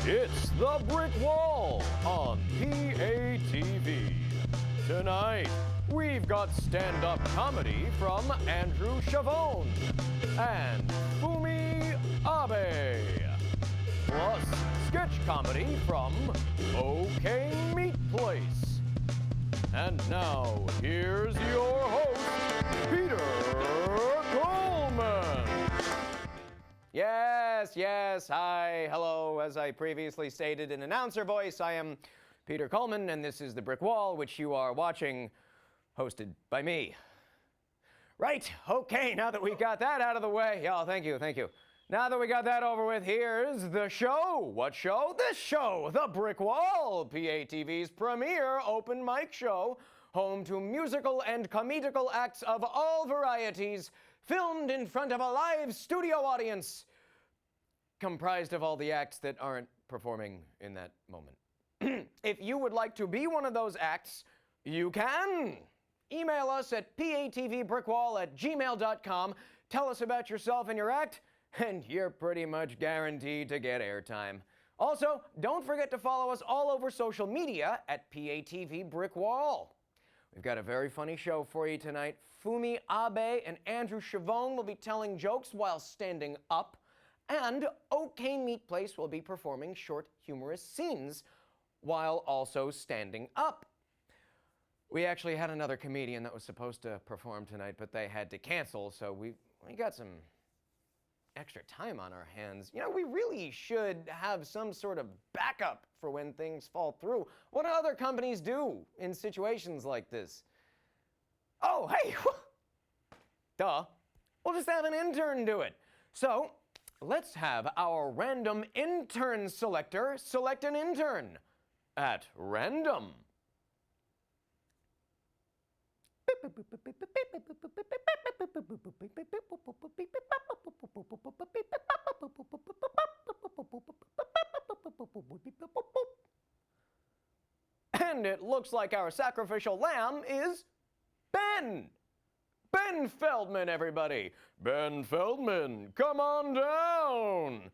It's The Brick Wall on PATV. Tonight, we've got stand-up comedy from Andrew Chavone and Fumi Abe. Plus, sketch comedy from OK Meat Place. And now, here's your host, Peter Coleman. Yes, hi, hello. As I previously stated in announcer voice, I am Peter Coleman, and this is The Brick Wall, which you are watching, hosted by me. Right, okay, now that we got that out of the way, yeah, thank you. Now that we got that over with, here's the show. What show? This show, The Brick Wall, PATV's premier open mic show, home to musical and comedical acts of all varieties, filmed in front of a live studio audience, comprised of all the acts that aren't performing in that moment. If you would like to be one of those acts, you can. Email us at patvbrickwall@gmail.com. Tell us about yourself and your act, and you're pretty much guaranteed to get airtime. Also, don't forget to follow us all over social media at PATV Brickwall. We've got a very funny show for you tonight. Fumi Abe and Andrew Chavone will be telling jokes while standing up, and OK Meat Place will be performing short, humorous scenes while also standing up. We actually had another comedian that was supposed to perform tonight, but they had to cancel, so we got some extra time on our hands. You know, we really should have some sort of backup for when things fall through. What do other companies do in situations like this? Oh, hey, duh. We'll just have an intern do it. So, let's have our random intern selector select an intern at random. And it looks like our sacrificial lamb is Ben. Ben Feldman, everybody. Ben Feldman, come on down.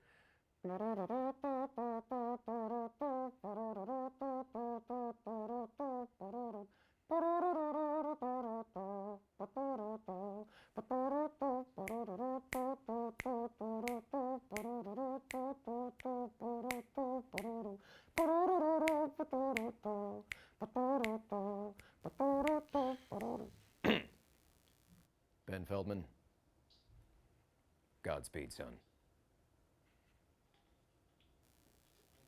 Ben Feldman, Godspeed, son.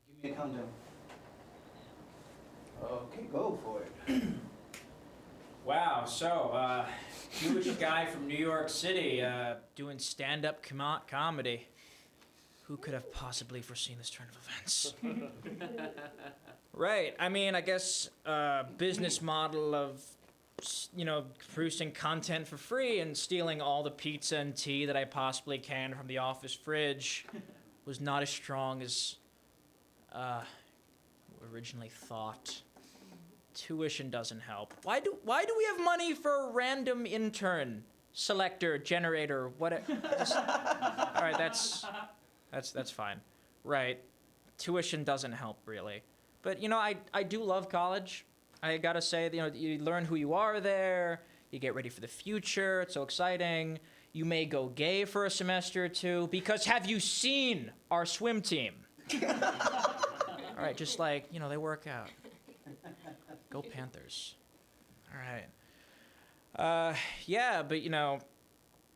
Give me a countdown. Okay, go for it. Wow, so, Jewish guy from New York City, doing stand-up comedy. Who could have possibly foreseen this turn of events? Right, I mean, I guess, business model of, you know, producing content for free and stealing all the pizza and tea that I possibly can from the office fridge was not as strong as, originally thought. Tuition doesn't help. Why do we have money for a random intern, selector, generator, whatever? All right, that's fine. Right. Tuition doesn't help really. But you know, I do love college. I gotta say, you know, you learn who you are there. You get ready for the future. It's so exciting. You may go gay for a semester or two because have you seen our swim team? All right, just like, you know, they work out. Go Panthers. All right. Yeah, but you know,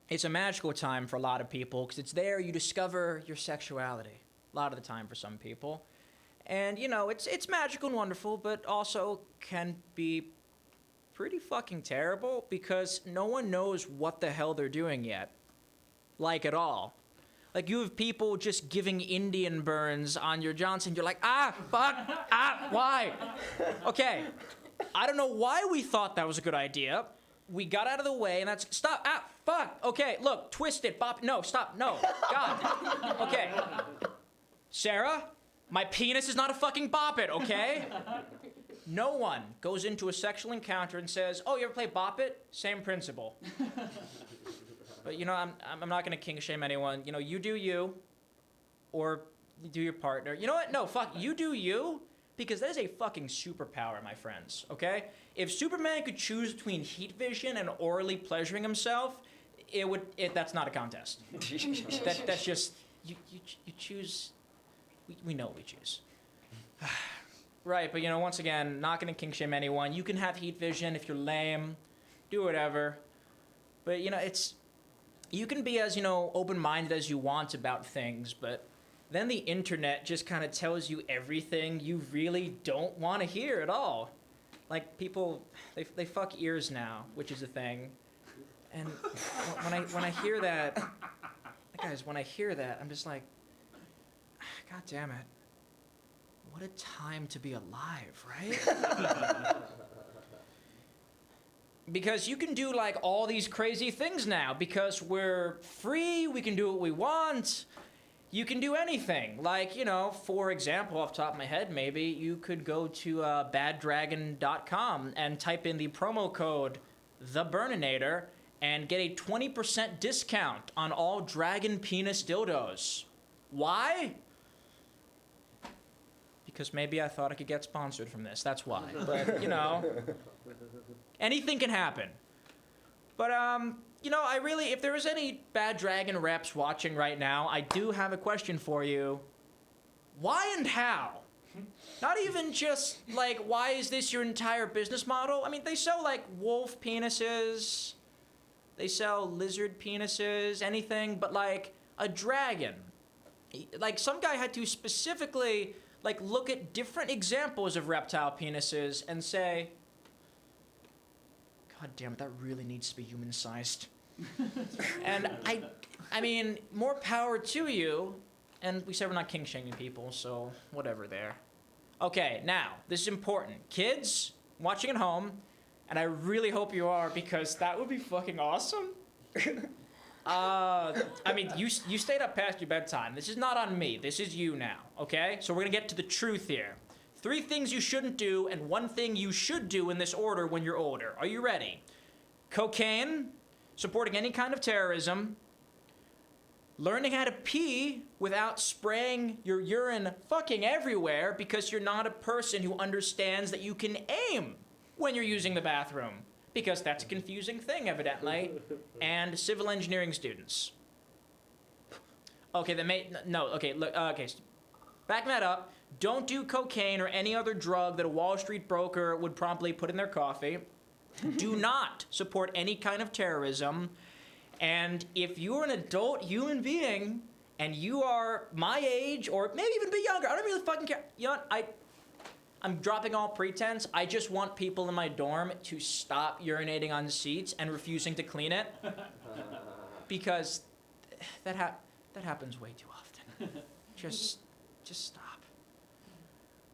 it's a magical time for a lot of people because it's there you discover your sexuality. A lot of the time for some people. And you know, it's magical and wonderful, but also can be pretty fucking terrible because no one knows what the hell they're doing yet. Like at all. Like you have people just giving Indian burns on your Johnson. You're like, why? Okay, I don't know why we thought that was a good idea. We got out of the way, and that's, stop, fuck. Okay, look, twist it, bop, no, stop, no, God. Okay, Sarah, my penis is not a fucking bop it, okay? No one goes into a sexual encounter and says, oh, you ever play bop it? Same principle. But you know, I'm not gonna kink shame anyone. You know, you do you, or do your partner. You know what? No, fuck, you do you, because that is a fucking superpower, my friends, okay? If Superman could choose between heat vision and orally pleasuring himself, that's not a contest. That's just, you choose, we know what we choose. Right, but once again, not gonna kink shame anyone. You can have heat vision if you're lame, do whatever. But you can be as, open-minded as you want about things, but then the internet just kind of tells you everything you really don't want to hear at all. Like people, they fuck ears now, which is a thing. And when I hear that, guys, when I hear that, I'm just like, God damn it. What a time to be alive, right? Because you can do like all these crazy things now because we're free, we can do what we want. You can do anything. Like, for example, off the top of my head, maybe you could go to baddragon.com and type in the promo code TheBurninator and get a 20% discount on all dragon penis dildos. Why? Because maybe I thought I could get sponsored from this. That's why. But, anything can happen. But, I really, if there is any Bad Dragon reps watching right now, I do have a question for you. Why and how? Not even just, like, why is this your entire business model? I mean, they sell, like, wolf penises. They sell lizard penises, anything but, like, a dragon. Like, some guy had to specifically, like, look at different examples of reptile penises and say, God damn it, that really needs to be human-sized. And I mean, more power to you. And we said we're not kink-shaming people, so whatever there. Okay, now, this is important. Kids watching at home, and I really hope you are because that would be fucking awesome. I mean, you stayed up past your bedtime. This is not on me. This is you now, okay? So we're gonna get to the truth here. 3 things you shouldn't do and 1 thing you should do in this order when you're older. Are you ready? Cocaine, supporting any kind of terrorism, learning how to pee without spraying your urine fucking everywhere because you're not a person who understands that you can aim when you're using the bathroom, because that's a confusing thing, evidently, and civil engineering students. Okay, backing that up, don't do cocaine or any other drug that a Wall Street broker would promptly put in their coffee. Do not support any kind of terrorism. And if you're an adult human being and you are my age or maybe even a bit younger, I don't really fucking care. You know what? I'm dropping all pretense. I just want people in my dorm to stop urinating on seats and refusing to clean it. Because that happens way too often. Just stop.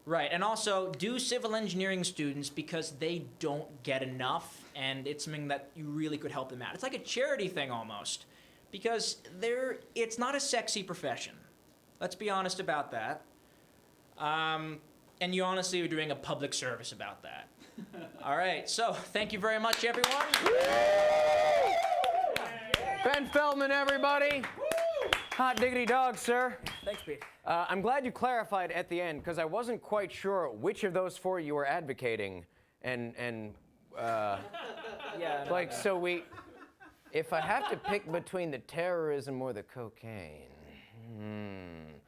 Right, and also do civil engineering students because they don't get enough, and it's something that you really could help them out. It's like a charity thing almost, because it's not a sexy profession. Let's be honest about that. And you honestly are doing a public service about that. All right, so thank you very much, everyone. Ben Feldman, everybody. Hot diggity dog, sir. Thanks, Pete. I'm glad you clarified at the end, because I wasn't quite sure which of those 4 you were advocating. Yeah. Like, so if I have to pick between the terrorism or the cocaine,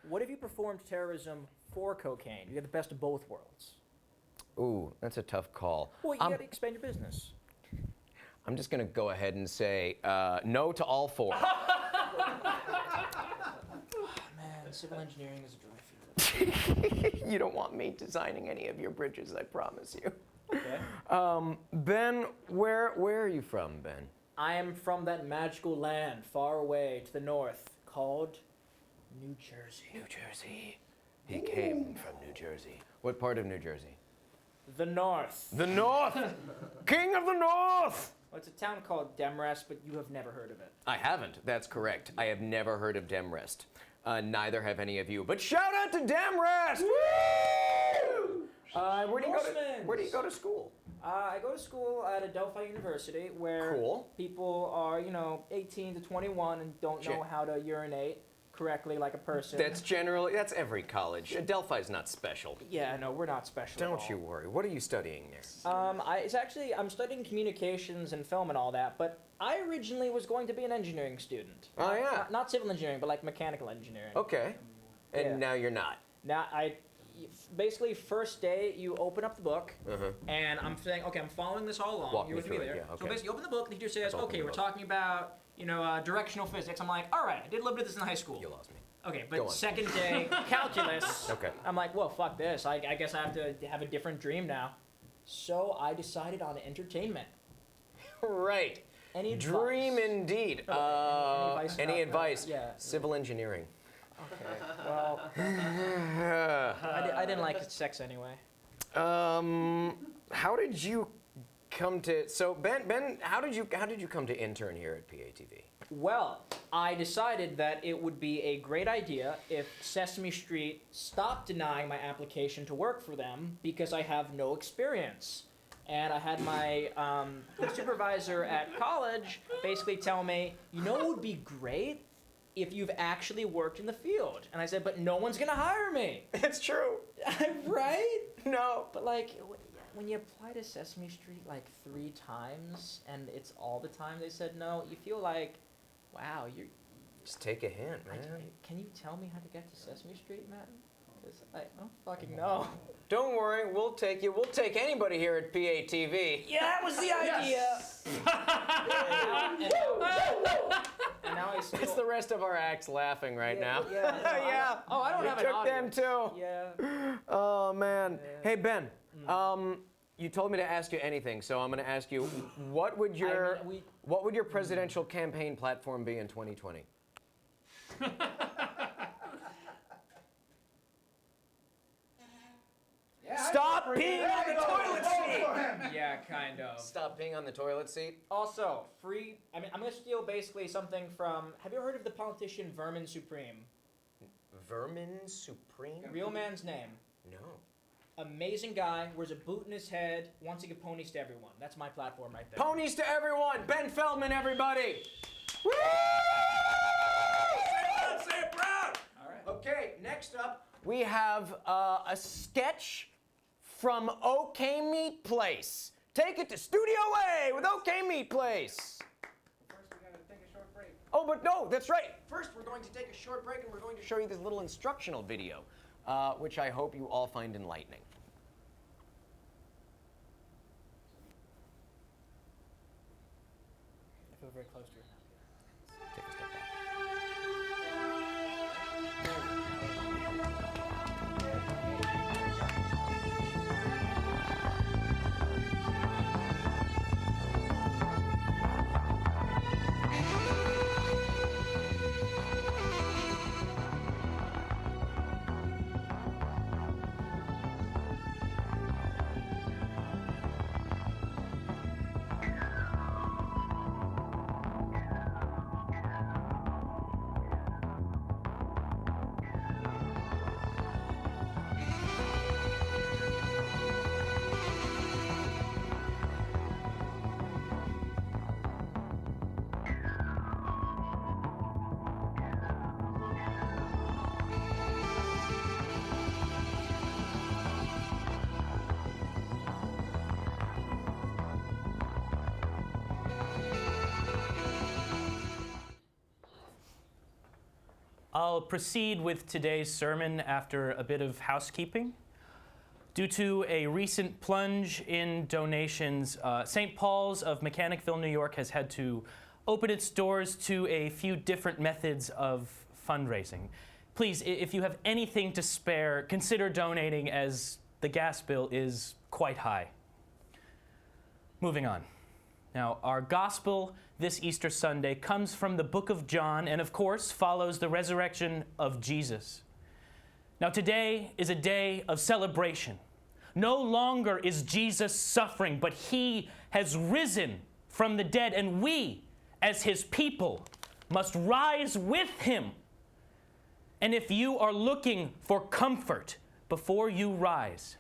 What if you performed terrorism for cocaine? You get the best of both worlds. Ooh, that's a tough call. Well, you gotta expand your business. I'm just gonna go ahead and say no to all 4. Man, civil engineering is a dry field. You don't want me designing any of your bridges, I promise you. Okay. Ben, where are you from, Ben? I am from that magical land far away to the north called New Jersey. New Jersey. He came from New Jersey. What part of New Jersey? The north. The North! King of the North! Well, it's a town called Demrest, but you have never heard of it. I haven't, that's correct. I have never heard of Demrest. Neither have any of you. But shout out to Demrest! Woo! Where do you go to school? I go to school at Adelphi University where Cool. people are, 18 to 21 and don't know how to urinate correctly like a person. That's every college. Delphi's not special. Yeah, no, we're not special at Don't all. you worry. What are you studying there? I'm studying communications and film and all that, but I originally was going to be an engineering student. Oh, yeah. Not civil engineering, but like mechanical engineering. Okay. And Yeah. now you're not. Now, basically, first day, you open up the book, Uh-huh. and I'm saying, okay, I'm following this all along. Walk You're me with me through it, there. yeah, So okay. basically, you open the book, and the teacher says, Open okay, the we're book. talking about, directional physics. I'm like, all right, I did a little bit of this in high school. You lost me. Okay, Go on. but second day, calculus. Okay. I'm like, well, fuck this. I guess I have to have a different dream now. So I decided on entertainment. Right. Any advice? Dream indeed. Any advice Any about advice? that? Yeah. Civil engineering. Okay. Well, I didn't like sex anyway. How did you come to? So Ben, how did you come to intern here at PATV? Well, I decided that it would be a great idea if Sesame Street stopped denying my application to work for them because I have no experience. And I had my supervisor at college basically tell me, you know what would be great? If you've actually worked in the field. And I said, but no one's gonna hire me. It's true. Right? No. But like, when you apply to Sesame Street like 3 times and it's all the time they said no, you feel like, wow, you're. Just take a hint, man. Can you tell me how to get to Sesame Street, Matt? Because I don't fucking know. Don't worry, we'll take you. We'll take anybody here at PATV. Yeah, that was the idea. And now I still. It's the rest of our acts laughing right now. Yeah. Yeah. Oh, I don't We have an took them audience. too. Yeah. Oh man. Hey Ben. You told me to ask you anything, so I'm going to ask you, what would your presidential campaign platform be in 2020? Stop peeing on the toilet seat. Yeah, kind of. Stop peeing on the toilet seat. Also, free. I mean, I'm gonna steal basically something from. Have you ever heard of the politician Vermin Supreme? Vermin Supreme? Real man's name. No. Amazing guy. Wears a boot in his head. Wants to give ponies to everyone. That's my platform right there. Ponies to everyone. Ben Feldman, everybody. Woo! Say it proud. All right. Okay, next up, we have a sketch from OK Meat Place. Take it to Studio A with OK Meat Place. First, we gotta take a short break. Oh, but no, that's right. First, we're going to take a short break and we're going to show you this little instructional video, which I hope you all find enlightening. I feel very close to you. Take a step back. I'll proceed with today's sermon after a bit of housekeeping. Due to a recent plunge in donations, St. Paul's of Mechanicville, New York has had to open its doors to a few different methods of fundraising. Please, if you have anything to spare, consider donating as the gas bill is quite high. Moving on. Now, our gospel this Easter Sunday comes from the book of John and, of course, follows the resurrection of Jesus. Now, today is a day of celebration. No longer is Jesus suffering, but he has risen from the dead, and we, as his people, must rise with him. And if you are looking for comfort before you rise,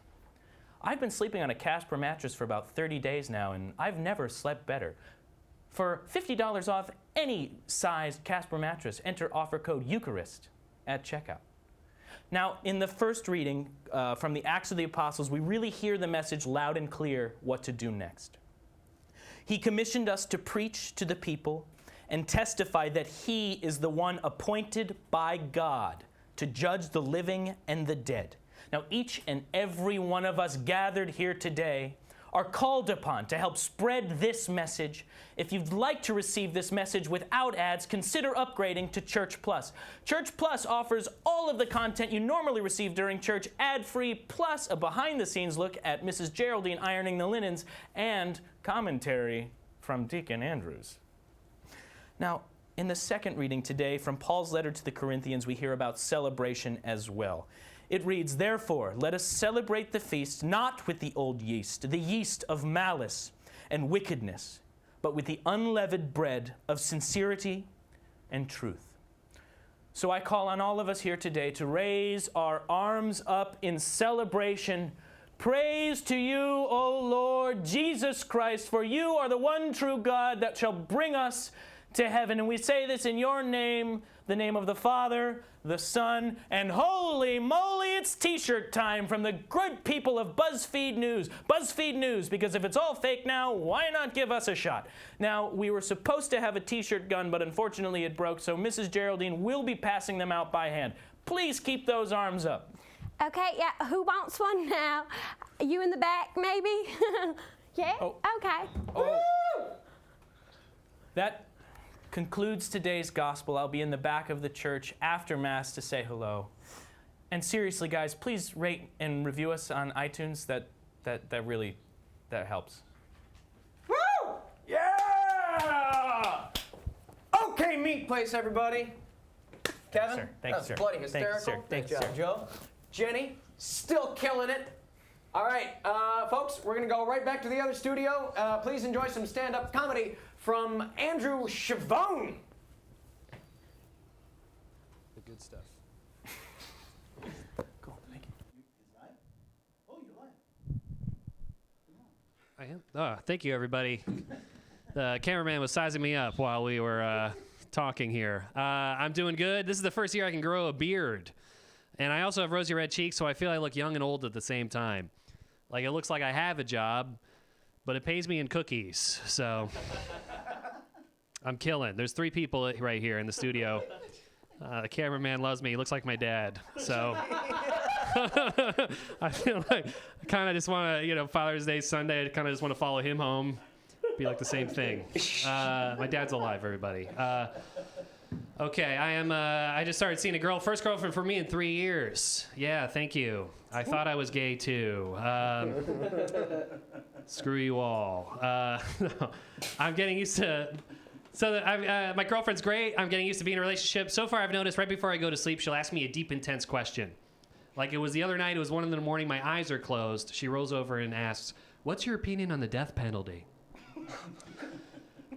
I've been sleeping on a Casper mattress for about 30 days now, and I've never slept better. for $50 off any sized Casper mattress. Enter offer code Eucharist at checkout. Now, in the first reading from the Acts of the Apostles, we really hear the message loud and clear what to do next. He commissioned us to preach to the people and testify that he is the one appointed by God to judge the living and the dead. Now, each and every one of us gathered here today are called upon to help spread this message. If you'd like to receive this message without ads, consider upgrading to Church Plus. Church Plus offers all of the content you normally receive during church ad-free, plus a behind-the-scenes look at Mrs. Geraldine ironing the linens and commentary from Deacon Andrews. Now, in the second reading today from Paul's letter to the Corinthians, we hear about celebration as well. It reads, "Therefore, let us celebrate the feast not with the old yeast, the yeast of malice and wickedness, but with the unleavened bread of sincerity and truth." So I call on all of us here today to raise our arms up in celebration. Praise to you, O Lord Jesus Christ, for you are the one true God that shall bring us to heaven. And we say this in your name, the name of the Father, the Son, and holy moly, it's t-shirt time from the good people of BuzzFeed News. BuzzFeed News, because if it's all fake now, why not give us a shot? Now, we were supposed to have a t-shirt gun, but unfortunately it broke, so Mrs. Geraldine will be passing them out by hand. Please keep those arms up. Okay, yeah, who wants one now? You in the back, maybe? Yeah? Oh. Okay. Oh. That concludes today's gospel. I'll be in the back of the church after Mass to say hello. And seriously, guys, please rate and review us on iTunes. That really helps. Woo! Yeah! Okay, meat place, everybody. Kevin, sir. Thank that you, was sir. bloody Thank you, hysterical. sir. Thank you, Good job, sir. Joe. Jenny, still killing it. All right, folks, we're going to go right back to the other studio. Please enjoy some stand-up comedy from Andrew Chavone. The good stuff. Cool, thank you. I am. Oh, thank you, everybody. The cameraman was sizing me up while we were talking here. I'm doing good. This is the first year I can grow a beard. And I also have rosy red cheeks, so I feel I look young and old at the same time. Like, it looks like I have a job, but it pays me in cookies, so I'm killing. There's 3 people right here in the studio. The cameraman loves me. He looks like my dad, so I feel like I kind of just want to, Father's Day Sunday, I kind of just want to follow him home, be like the same thing. My dad's alive, everybody. Okay, I just started seeing a girl, first girlfriend for me in 3 years. Yeah, thank you. I thought I was gay too. Screw you all. No, I'm getting used to, my girlfriend's great. I'm getting used to being in a relationship. So far I've noticed right before I go to sleep, she'll ask me a deep, intense question. Like it was the other night, it was 1 in the morning, my eyes are closed. She rolls over and asks, "What's your opinion on the death penalty?"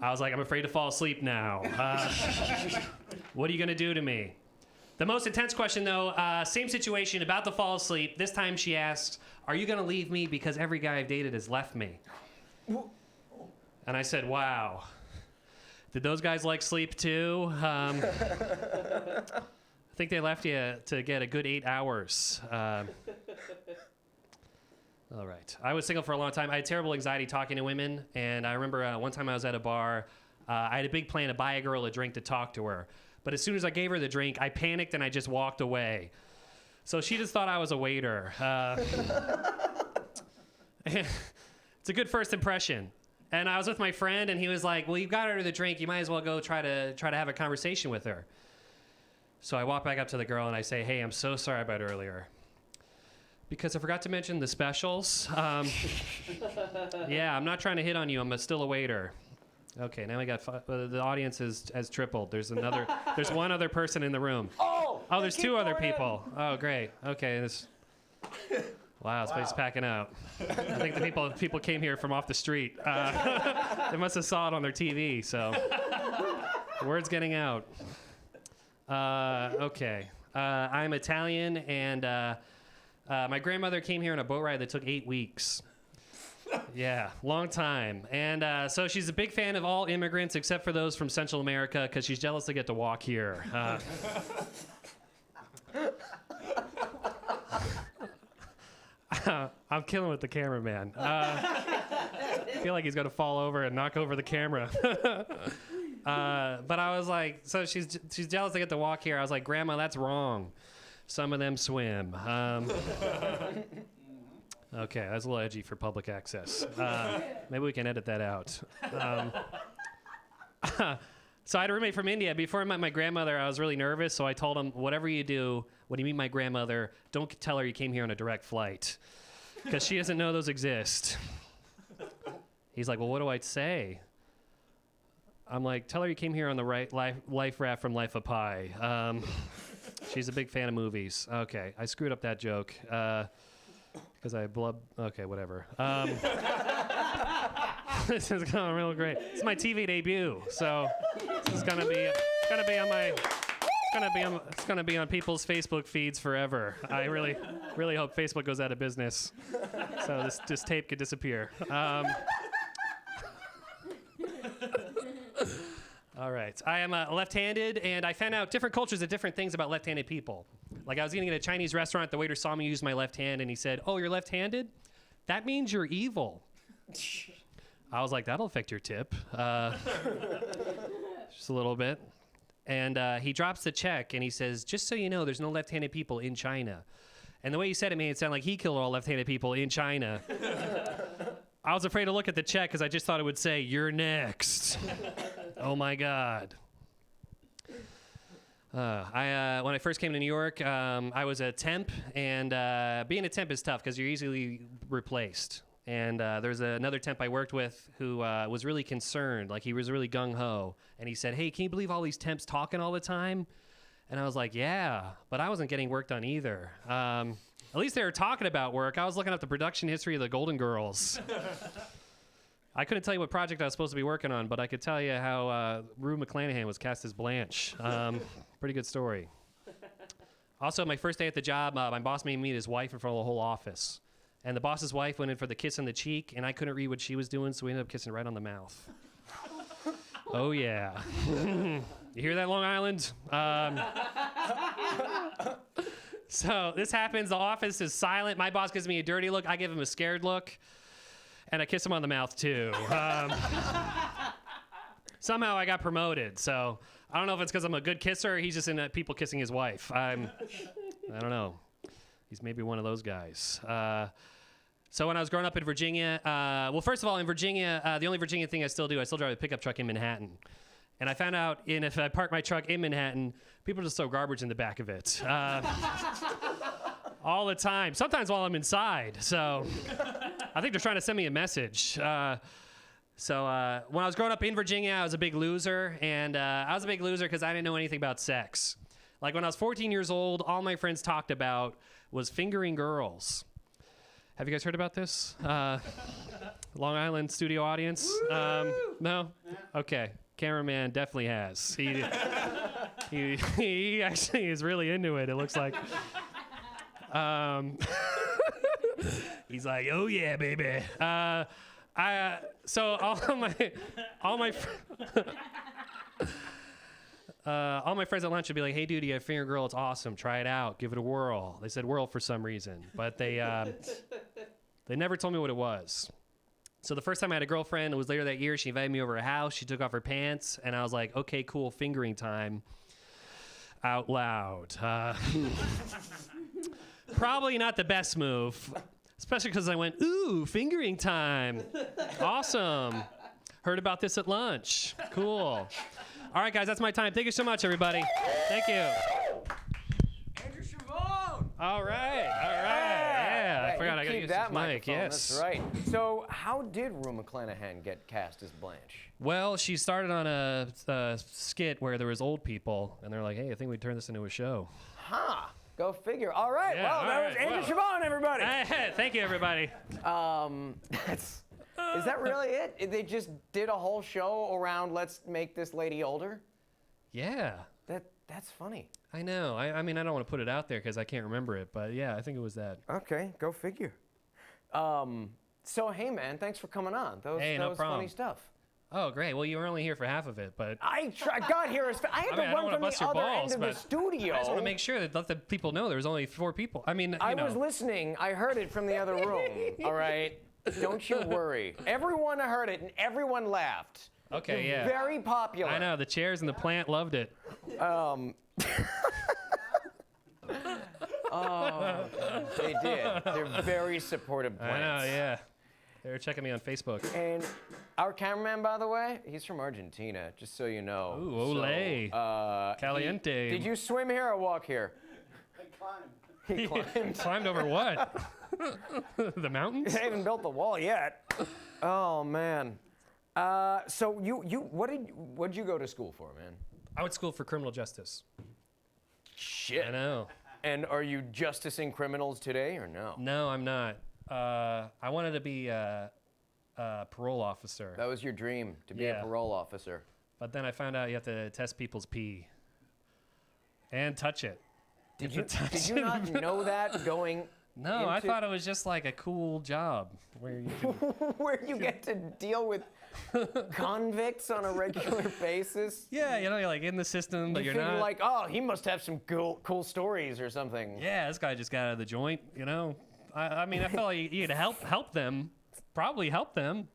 I was like, I'm afraid to fall asleep now. What are you gonna do to me? The most intense question though, same situation, about to fall asleep. This time she asks, "Are you gonna leave me because every guy I've dated has left me?" And I said, wow. Did those guys like sleep too? I think they left you to get a good 8 hours. All right. I was single for a long time. I had terrible anxiety talking to women, and I remember one time I was at a bar. I had a big plan to buy a girl a drink to talk to her. But as soon as I gave her the drink, I panicked and I just walked away. So she just thought I was a waiter. It's a good first impression. And I was with my friend, and he was like, "Well, you got her the drink. You might as well go try to have a conversation with her." So I walk back up to the girl and I say, "Hey, I'm so sorry about earlier. Because I forgot to mention the specials. Yeah, I'm not trying to hit on you. I'm still a waiter." Okay, now we got the audience has tripled. There's 1 other person in the room. Oh, there's 2 other people. Oh, great. Okay, wow, this place is packing out. I think the people came here from off the street. They must have saw it on their TV. So, word's getting out. Okay, I'm Italian, and my grandmother came here on a boat ride that took 8 weeks. Yeah, long time. And so she's a big fan of all immigrants except for those from Central America because she's jealous they get to walk here. I'm killing with the cameraman. I feel like he's going to fall over and knock over the camera. But I was like, so she's jealous they get to walk here. I was like, Grandma, that's wrong. Some of them swim. Okay, that's a little edgy for public access. Maybe we can edit that out. So I had a roommate from India. Before I met my grandmother, I was really nervous, so I told him, whatever you do, when you meet my grandmother, don't tell her you came here on a direct flight, because she doesn't know those exist. He's like, well, what do I say? I'm like, tell her you came here on the right life raft from Life of Pi. She's a big fan of movies. Okay, I screwed up that joke. Because I blub. Okay, whatever. This is going real great. It's my TV debut, so this is gonna be on my. It's gonna be on people's Facebook feeds forever. I really hope Facebook goes out of business, so this tape could disappear. All right. I am left-handed, and I found out different cultures have different things about left-handed people. Like, I was eating at a Chinese restaurant, the waiter saw me use my left hand, and he said, "Oh, you're left-handed? That means you're evil." I was like, that'll affect your tip. Just a little bit. And he drops the check, and he says, "Just so you know, there's no left-handed people in China." And the way he said it made it sound like he killed all left-handed people in China. I was afraid to look at the check because I just thought it would say, "You're next." Oh my God. When I first came to New York, I was a temp, and being a temp is tough because you're easily replaced. And there's another temp I worked with who was really concerned, like he was really gung-ho, and he said, "Hey, can you believe all these temps talking all the time?" And I was like, "Yeah," but I wasn't getting work done either. At least they were talking about work. I was looking up the production history of the Golden Girls. I couldn't tell you what project I was supposed to be working on, but I could tell you how Rue McClanahan was cast as Blanche. Pretty good story. Also, my first day at the job, my boss made me meet his wife in front of the whole office. And the boss's wife went in for the kiss on the cheek, and I couldn't read what she was doing, so we ended up kissing right on the mouth. Oh, yeah. You hear that, Long Island? So this happens. The office is silent. My boss gives me a dirty look. I give him a scared look. And I kiss him on the mouth, too. Somehow I got promoted, so I don't know if it's because I'm a good kisser or he's just into people kissing his wife. I don't know. He's maybe one of those guys. So when I was growing up in Virginia, well, first of all, in Virginia, the only Virginia thing I still do, I still drive a pickup truck in Manhattan. And I found out if I park my truck in Manhattan, people just throw garbage in the back of it. All the time, sometimes while I'm inside. So I think they're trying to send me a message. So when I was growing up in Virginia, I was a big loser. And I was a big loser because I didn't know anything about sex. Like when I was 14 years old, all my friends talked about was fingering girls. Have you guys heard about this? Long Island studio audience? No? Okay. Cameraman definitely has. He actually is really into it, it looks like. He's like, "Oh yeah, baby." So all my friends at lunch would be like, "Hey, dude, you have a finger girl. It's awesome. Try it out. Give it a whirl." They said whirl for some reason, but they never told me what it was. So the first time I had a girlfriend, it was later that year. She invited me over to her house. She took off her pants, and I was like, "Okay, cool, fingering time." Out loud. Probably not the best move, especially because I went, "Ooh, fingering time. Awesome. Heard about this at lunch. Cool." All right, guys, that's my time. Thank you so much, everybody. Thank you. Andrew Chavone! All right. Yeah, I forgot I got to keep use that this mic. microphone, Yes. That's right. So how did Rue McClanahan get cast as Blanche? Well, she started on a skit where there was old people, and they're like, "Hey, I think we turn this into a show." Huh. Go figure. All right. Yeah, well, all that was right, Andrew well. Chavone, everybody. Hey, thank you, everybody. Is that really it? They just did a whole show around let's make this lady older? Yeah, That's funny. I know. I mean, I don't want to put it out there because I can't remember it, but yeah, I think it was that. Okay, go figure. So hey, man, thanks for coming on. That was, Hey, that no was problem. funny stuff. Oh, great. Well, you were only here for half of it, but I got here I had I to mean, I don't run wanna from bust the your other balls, end of the but studio. I just want to make sure that let the people know there was only 4 people. I mean, I was listening. I heard it from the other room. All right. Don't you worry. Everyone heard it and everyone laughed. Okay, You're yeah. Very popular. I know the chairs in the plant loved it. They did. They're very supportive I plants. know, yeah. They were checking me on Facebook. And our cameraman, by the way, he's from Argentina, just so you know. Ooh, ole. Caliente. Did you swim here or walk here? He climbed. Climbed over what? The mountains? They haven't built the wall yet. Oh man. So what'd you go to school for, man? I went to school for criminal justice. Shit. I know. And are you justicing criminals today or no? No, I'm not. I wanted to be a parole officer, That was your dream, to be Yeah. a parole officer. but then I found out you have to test people's pee and touch it. Did You you, have to touch did you not know that going No, I into- thought it was just like a cool job where you can, where you get to deal with convicts on a regular basis? yeah, you know, you're like in the system, but You you're figure not. like, oh, he must have some cool stories or something. Yeah, this guy just got out of the joint, you know. I mean, I felt like you could help them, probably help them.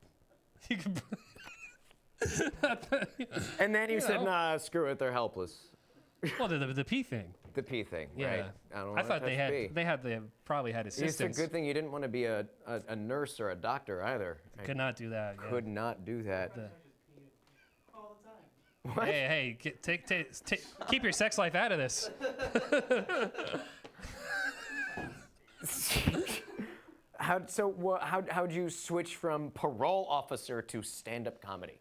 You could. And then you said, know. nah, screw it, they're helpless. Well, the pee thing. The pee thing, Yeah. right? I don't I wanna thought touch pee. they probably had It's a assistants. good thing you didn't want to be a nurse or a doctor either. I Could not do that. yeah. could not do that. All the time. Hey, keep your sex life out of this. How'd you switch from parole officer to stand-up comedy?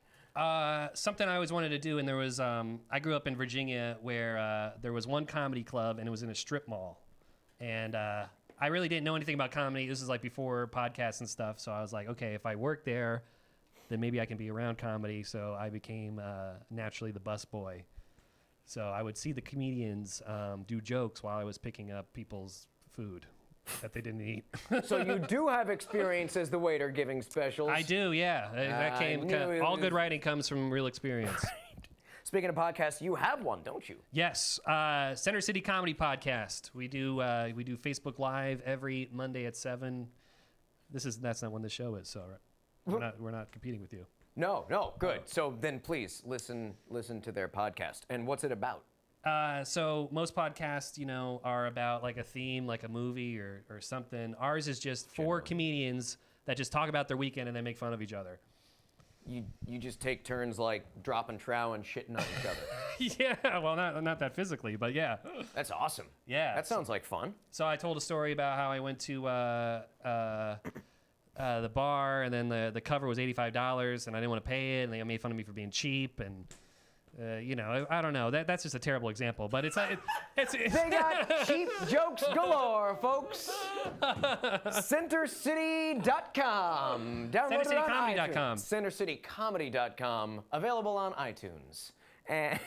Something I always wanted to do, and there was I grew up in Virginia where there was one comedy club, and it was in a strip mall, and I really didn't know anything about comedy. This is like before podcasts and stuff, so I was like, okay, if I work there, then maybe I can be around comedy. So I became naturally the bus boy. So I would see the comedians do jokes while I was picking up people's food that they didn't eat. So you do have experience as the waiter giving specials. I do, yeah. That I came. knew it All good was- writing comes from real experience. Speaking of podcasts, you have one, don't you? Yes, Center City Comedy Podcast. We do Facebook Live every Monday at 7. That's not when the show is, so we're not competing with you. No, good. So then please listen to their podcast. And what's it about? So most podcasts, are about like a theme, like a movie or something. Ours is just 4 comedians that just talk about their weekend and they make fun of each other. You just take turns like dropping trow and shitting on each other. Yeah, well, not that physically, but yeah. That's awesome. Yeah. That sounds like fun. So I told a story about how I went to the bar, and then the cover was $85, and I didn't want to pay it, and they made fun of me for being cheap, and I don't know. That's just a terrible example, but it's They got cheap jokes galore, folks. CenterCity.com. Download it on CenterCityComedy.com. iTunes. CenterCityComedy.com. Available on iTunes. And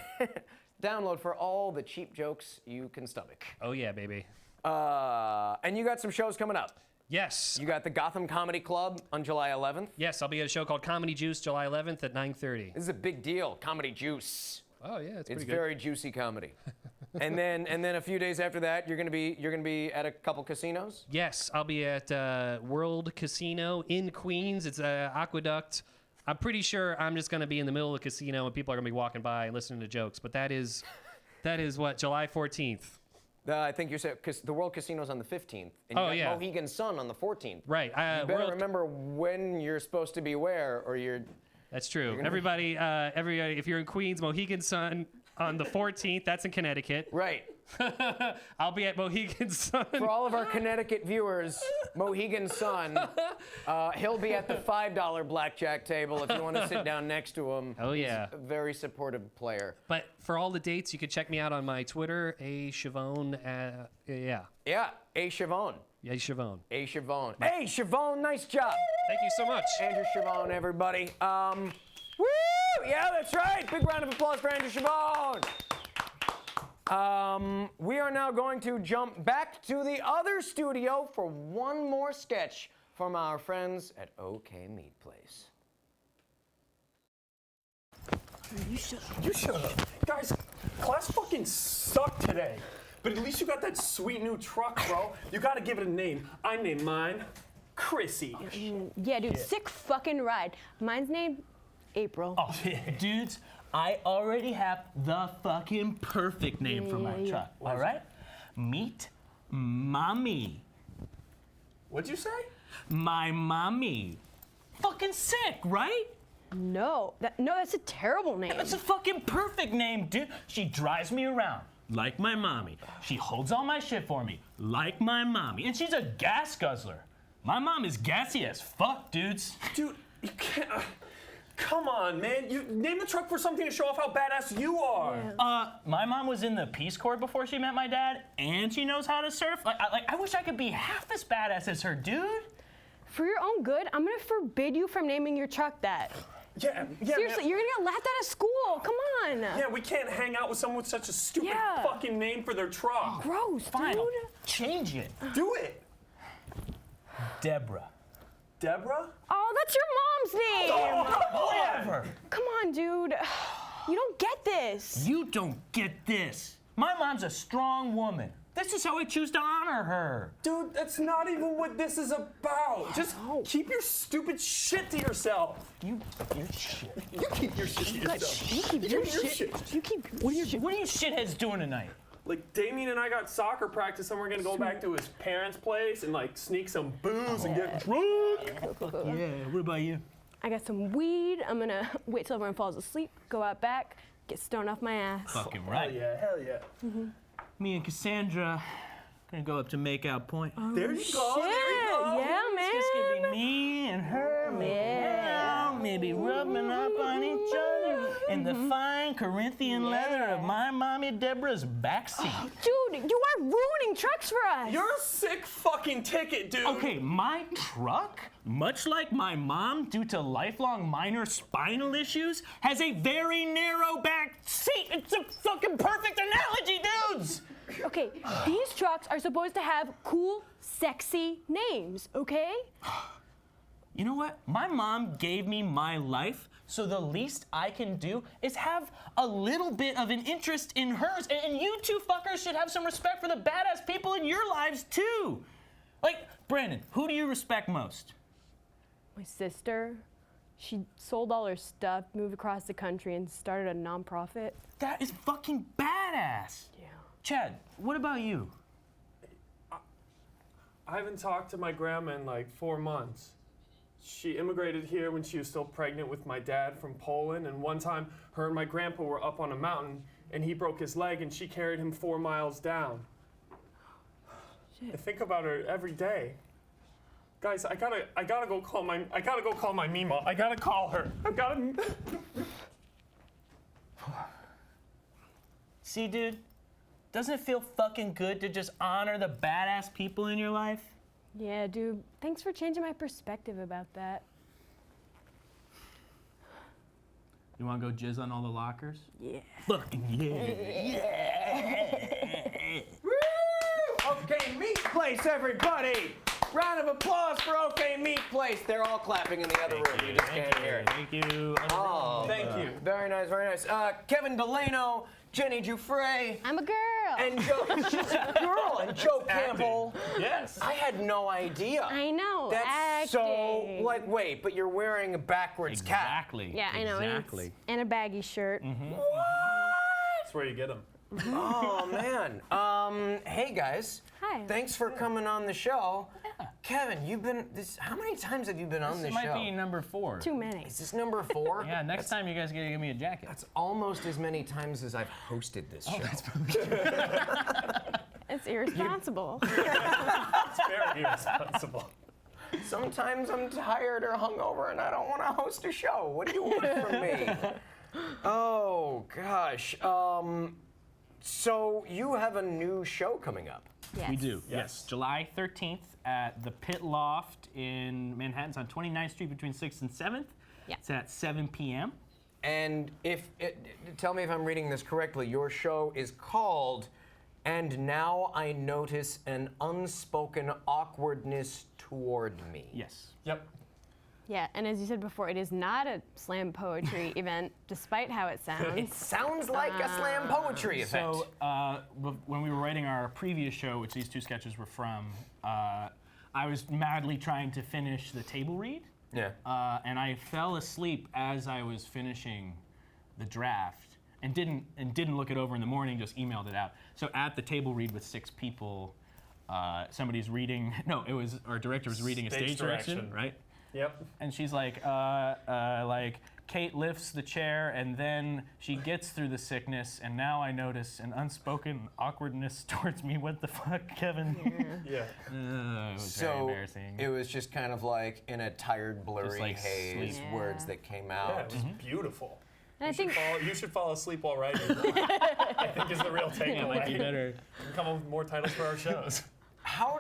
download for all the cheap jokes you can stomach. Oh yeah, baby. And you got some shows coming up. Yes. You got the Gotham Comedy Club on July 11th. Yes, I'll be at a show called Comedy Juice July 11th at 9:30. This is a big deal. Comedy Juice. Oh yeah, it's pretty It's good. very juicy comedy. and then a few days after that, you're gonna be at a couple casinos. Yes, I'll be at World Casino in Queens. It's Aqueduct. I'm pretty sure I'm just gonna be in the middle of the casino and people are gonna be walking by and listening to jokes. But that is what, July 14th. I think you said because the World Casino's on the 15th, and you Oh, got yeah. Mohegan Sun on the 14th. Right. You better remember when you're supposed to be where, or you're. That's true. Everybody, if you're in Queens, Mohegan Sun on the 14th. That's in Connecticut. Right. I'll be at Mohegan Sun. For all of our Connecticut viewers, Mohegan Sun, he'll be at the $5 blackjack table if you want to sit down next to him. Oh, yeah. He's a very supportive player. But for all the dates, you can check me out on my Twitter, A Chavone. Yeah, A. Chavone. A Chavone. A. Chavone. Hey, Chavone, nice job. Thank you so much. Andrew Chavone, everybody. Woo! Yeah, that's right. Big round of applause for Andrew Chavone. We are now going to jump back to the other studio for one more sketch from our friends at OK Meat Place. You shut up. Guys, class fucking sucked today. But at least you got that sweet new truck, bro. You gotta give it a name. I named mine Chrissy. Yeah, dude, sick fucking ride. Mine's named April. Oh, yeah. Dudes, I already have the fucking perfect name for my truck. All right? Meet Mommy. What'd you say? My mommy. Fucking sick, right? No, that's a terrible name. That's a fucking perfect name, dude. She drives me around like my mommy. She holds all my shit for me like my mommy. And she's a gas guzzler. My mom is gassy as fuck, dudes. Dude, you can't. Come on, man. You name the truck for something to show off how badass you are. My mom was in the Peace Corps before she met my dad, and she knows how to surf. I wish I could be half as badass as her, dude. For your own good, I'm gonna forbid you from naming your truck that. Yeah, Seriously, man. you're gonna get laughed at school. Come on. Yeah, we can't hang out with someone with such a stupid fucking name for their truck. Gross, Fine, dude. I'll change it. Do it. Deborah. Deborah? Oh, that's your mom's name. Whatever. Come on, dude. You don't get this. You don't get this. My mom's a strong woman. This is how I choose to honor her. Dude, that's not even what this is about. Just keep your stupid shit to yourself. You shit. You keep your shit to yourself. You keep your shit. You keep What are you shitheads doing tonight? Like, Damien and I got soccer practice and we're gonna go back to his parents' place and like sneak some booze and get drunk. Yeah, what about you? I got some weed. I'm gonna wait till everyone falls asleep, go out back, get stoned off my ass. Fucking Hell right. yeah, hell yeah. Me and Cassandra gonna go up to Makeout Point. There you go, there you go. Yeah, man. It's just gonna be me and her making out, maybe rubbing up on each other in the fine Corinthian leather of my mommy Deborah's backseat. Dude, you are ruining trucks for us. You're a sick fucking ticket, dude. Okay, my truck, much like my mom, due to lifelong minor spinal issues, has a very narrow back seat. It's a fucking perfect analogy, dudes! Okay, these trucks are supposed to have cool, sexy names, okay? You know what? My mom gave me my life, so the least I can do is have a little bit of an interest in hers. And you two fuckers should have some respect for the badass people in your lives, too. Like, Brandon, who do you respect most? My sister, she sold all her stuff, moved across the country, and started a nonprofit. That is fucking badass. Yeah. Chad, what about you? I haven't talked to my grandma in like 4 months. She immigrated here when she was still pregnant with my dad from Poland, and one time her and my grandpa were up on a mountain and he broke his leg and she carried him 4 miles down. I think about her every day. Guys, I gotta go call my Mima. I gotta call her. See, dude, doesn't it feel fucking good to just honor the badass people in your life? Yeah, dude, thanks for changing my perspective about that. You wanna go jizz on all the lockers? Yeah. Fucking yeah. OK Meat Place, everybody! Round of applause for OK Meat Place. They're all clapping in the other room. You just can't hear it. Thank you. Oh, Thank you. Very nice, very nice. Kevin Delano, Jenny Giuffre, I'm a girl. and Joe. She's a girl, and Joe Campbell. Yes. I had no idea. I know. That's so. acting. Like, wait, but you're wearing a backwards cap. Exactly. Yeah, I know. Exactly. And a baggy shirt. That's where you get them. Oh man. Hey guys. Hi. Thanks for coming on the show. Kevin, you've been this. How many times have you been on this This show? might be number 4. Too many. Is this number 4? Yeah, next time you guys gotta give me a jacket. That's almost as many times as I've hosted this show. It's irresponsible. It's very irresponsible. Sometimes I'm tired or hungover and I don't want to host a show. What do you want from me? Oh gosh. So you have a new show coming up. Yes. We do, yes. July 13th at the Pit Loft in Manhattan. It's on 29th Street between 6th and 7th. Yeah. It's at 7 p.m. And tell me if I'm reading this correctly. Your show is called and now I notice an unspoken awkwardness toward me. Yes. Yep. Yeah, and as you said before, it is not a slam poetry event, despite how it It sounds. sounds like a slam poetry event. So when we were writing our previous show, which these two sketches were from, I was madly trying to finish the table read, yeah. and I fell asleep as I was finishing the draft, and didn't look it over in the morning. Just emailed it out. So at the table read with 6 people, somebody's reading. No, it was our director was reading a stage direction, right? Yep. And she's like, Kate lifts the chair, and then she gets through the sickness, and now I notice an unspoken awkwardness towards me. What the fuck, Kevin? Yeah. It was very So embarrassing. it was just kind of like in a tired, blurry like haze, sleep. words Yeah. that came Yeah, out. it was beautiful. And I think You should fall asleep while writing. I think is the real takeaway. It might be better. We can come up with more titles for our shows.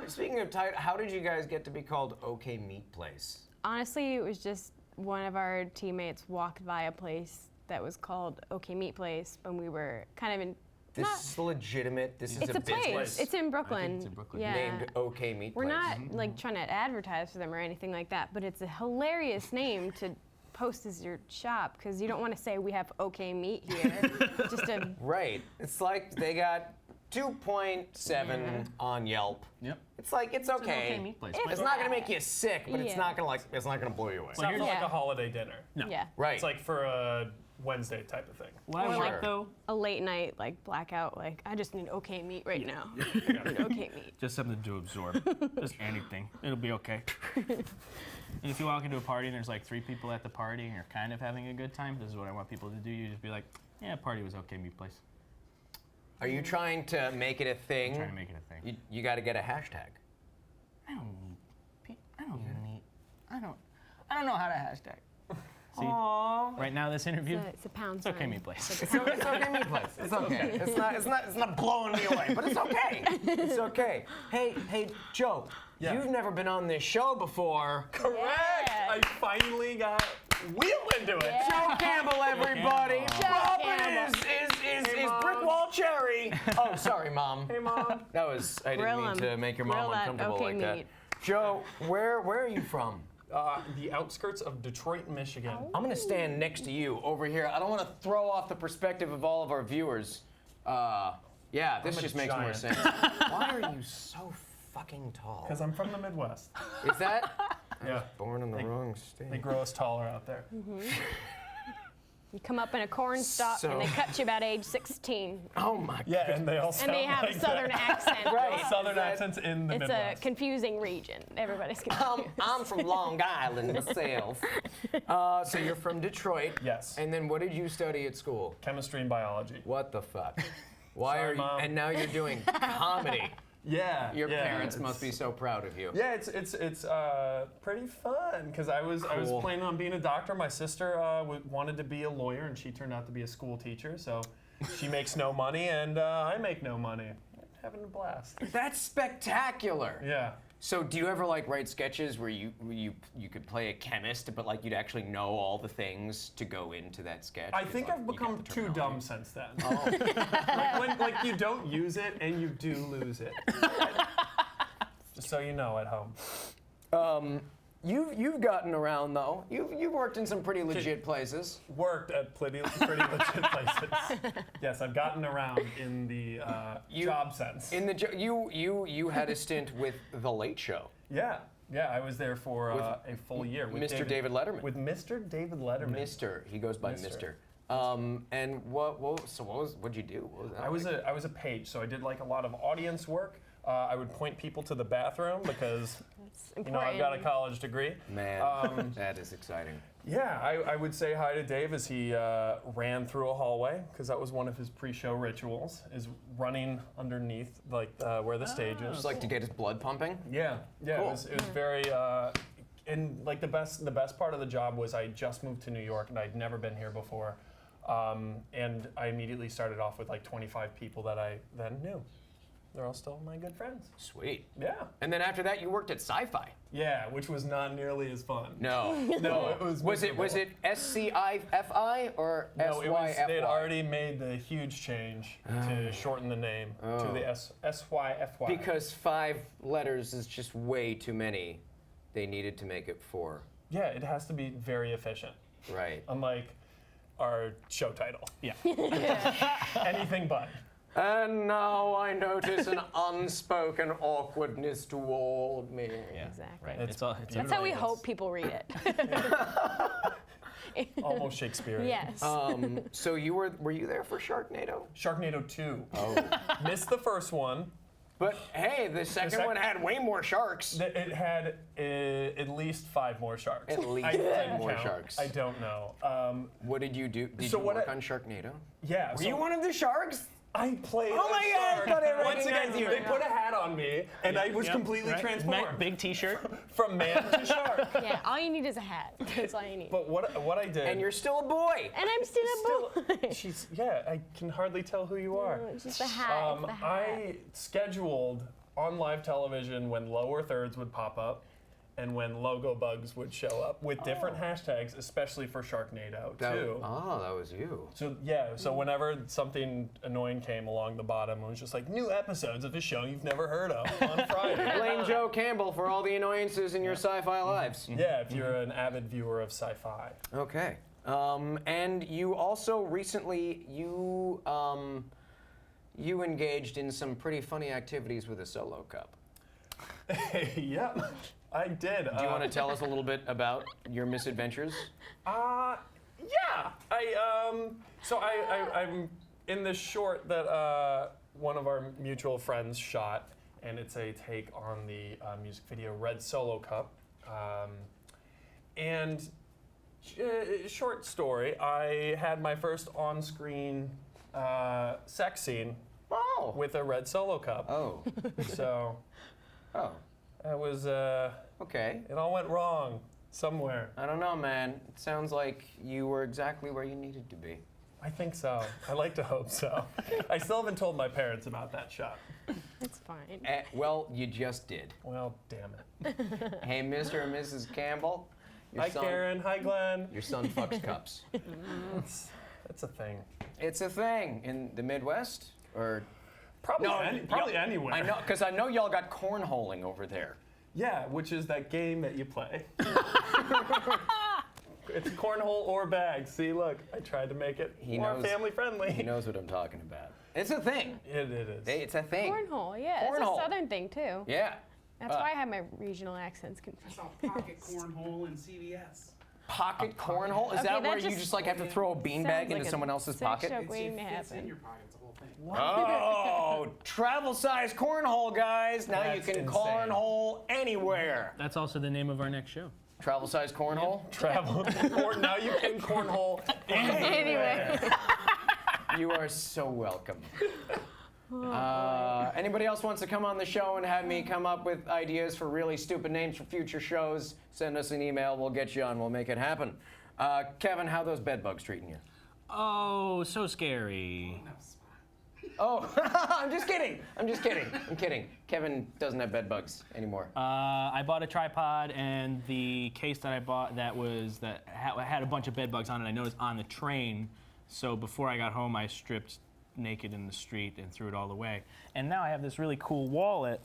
Speaking of title, how did you guys get to be called OK Meat Place? honestly, it was just one of our teammates walked by a place that was called OK Meat Place when we were kind of in. This not- is legitimate. This is it's a a place. business It's in Brooklyn. it's in Brooklyn. Yeah. named OK Meat We're Place. not like trying to advertise for them or anything like that, but it's a hilarious name to post as your shop because you don't want to say we have OK Meat here. Just a Right. It's like they got 2.7 on Yelp. Yep. It's like it's okay. okay meat place. It's not gonna make you sick, but it's Yeah. not gonna blow you away. It's not for like Yeah. a holiday dinner. yeah. Right. It's like for a Wednesday type of thing. What I Or like like- though, A late night like blackout. Like I just need OK Meat right now. I need OK Meat. just something to absorb. Just anything. It'll be okay. And if you walk into a party and there's like 3 people at the party and you're kind of having a good time, this is what I want people to do. You just be like, yeah, party was okay, meat place. Are you trying to make it a thing? Trying to make it a thing. You got to get a hashtag. I don't need. I don't need. I don't know how to hashtag. See, right now this interview, It's a pound it's okay, sign. meat place. It's OK Meat Place. It's okay. It's not blowing me away, but it's okay. It's okay. Hey, Joe. Yeah. You've never been on this show before. Correct! Yeah. I finally got wheeled into it. Joe Campbell, everybody. Joe Robin Campbell. is Mom. Brickwall Cherry. Oh, sorry, Mom. Hey, Mom. That was I didn't Grill mean 'em. to make your mom Grill that uncomfortable OK like that. Meat. Joe, where are you from? The outskirts of Detroit, Michigan. I'm gonna stand next to you over here. I don't want to throw off the perspective of all of our viewers. Yeah, this I'm a just makes more giant. sense. Why are you so fucking tall? Because I'm from the Midwest. Is that? Yeah. Born in the wrong state. They grow us taller out there. You come up in a corn stalk and they So- cut you about age 16. Oh my. Yeah, and they all sound And they have like a southern that. accent. Right. Southern That- accents in the It's a Midwest. confusing region. Everybody's confused. I'm from Long Island myself. So you're from Detroit. Yes. And then what did you study at school? Chemistry and biology. What the fuck? Why Sorry, are you? Mom. And now you're doing comedy. Yeah. Your yeah, parents must be it's- so proud of you. Yeah, it's pretty fun because I was Cool. planning on being a doctor. My sister wanted to be a lawyer, and she turned out to be a school teacher. So she makes no money, and I make no money. Having a blast. That's spectacular. Yeah. So do you ever like write sketches where you could play a chemist, but like you'd actually know all the things to go into that sketch? I 'Cause, think like, I've you get become the too dumb terminology. since then. Oh. like you don't use it, and you do lose it. Just so you know at home. You've gotten around though. You've worked in some pretty legit places. Worked at pretty legit places. Yes, I've gotten around in the job sense. In the you had a stint with The Late Show. Yeah, I was there for a full year with Mr. David Letterman. With Mr. David Letterman. Mister, he goes by Mr. Mister. And what'd you do? What was that I was like? I was a page, so I did like a lot of audience work. I would point people to the bathroom because It's you know important. I've got a college degree. Man, that is exciting. Yeah, I would say hi to Dave as he ran through a hallway because that was one of his pre-show rituals, is running underneath like where the stage is. Just like to get his blood pumping. Yeah, Cool. it was very, and like the best part of the job was I just moved to New York and I'd never been here before, and I immediately started off with like 25 people that I then knew. they're all still my good friends. Sweet. Yeah. And then after that, you worked at Sci-Fi. Yeah, which was not nearly as fun. No. No, it was. Was it SCIFI or No, it was. SYFY? They had already made the huge change to shorten the name to the SYFY. Because 5 letters is just way too many. They needed to make it 4. yeah, it has to be very efficient. Right. Unlike our show title. Yeah. Anything but. And now I notice an unspoken awkwardness toward me. Exactly. Right. It's all. It's That's how we hope people read it. Almost Shakespearean. Yes. So were you there for Sharknado? Sharknado 2. Oh. Missed the first one. But hey, the second one had way more sharks. It had at least 5 more sharks. At least I 5 didn't more count. sharks. I don't know. What did you do? Did So you what work I- on Sharknado? Yeah. Were so you one of the sharks? I played. Oh my a God, I shark. thought I Once again, recognized you. they put a hat on me, and I was completely transformed Big T-shirt. from man to shark. Yeah, all you need is a hat. That's all you need. But what I did. And you're still a boy. And I'm still a boy. She's I can hardly tell who you are. It's just the hat. It's the hat. I scheduled on live television when lower thirds would pop up and when logo bugs would show up with different hashtags, especially for Sharknado too. Oh, that was you. So whenever something annoying came along the bottom, it was just like new episodes of a show you've never heard of on Friday. Blame Joe Campbell for all the annoyances in your sci-fi lives. Yeah, if you're an avid viewer of sci-fi. Okay. And you also recently you engaged in some pretty funny activities with a solo cup. Yep, I did. Do you want to tell us a little bit about your misadventures? Yeah. I'm in this short that one of our mutual friends shot, and it's a take on the music video Red Solo Cup. Short story, I had my first on-screen sex scene Oh. with a Red Solo Cup. Oh. So Oh. that was, Okay. it all went wrong somewhere. I don't know, man. It sounds like you were exactly where you needed to be. I think so. I like to hope so. I still haven't told my parents about that shot. It's fine. Well, you just did. Well, damn it. Hey, Mr. and Mrs. Campbell. Your Hi, son, Karen. Hi, Glenn. Your son fucks cups. That's a thing. It's a thing in the Midwest, or Probably, No, probably y'all- anywhere. I know, because I know y'all got cornholing over there. Yeah, which is that game that you play. It's cornhole or bag. See, look, I tried to make it more knows- family friendly. He knows what I'm talking about. It's a thing. It is. It's a thing. Cornhole, yeah. It's Cornhole. a southern thing, too. Yeah. That's why I have my regional accents I confused. saw pocket cornhole in CVS. Pocket cornhole? Is Okay, that that where you just just like have to throw a beanbag Sounds into like a someone else's sex pocket? joke waiting to Fits in happen. your pocket, it's the whole thing. Oh, travel size cornhole, guys. Now you That's can insane. cornhole anywhere. That's also the name of our next show. Travel size cornhole? Travel. Or now you can cornhole Anyway. You are so welcome. Anybody else wants to come on the show and have me come up with ideas for really stupid names for future shows? Send us an email. We'll get you on. We'll make it happen. Kevin, how those bed bugs treating you? Oh, so scary. No spot. Oh, I'm just kidding. I'm kidding. Kevin doesn't have bed bugs anymore. I bought a tripod, and the case that I bought had a bunch of bed bugs on it. I noticed on the train, so before I got home, I stripped naked in the street and threw it all away. And now I have this really cool wallet,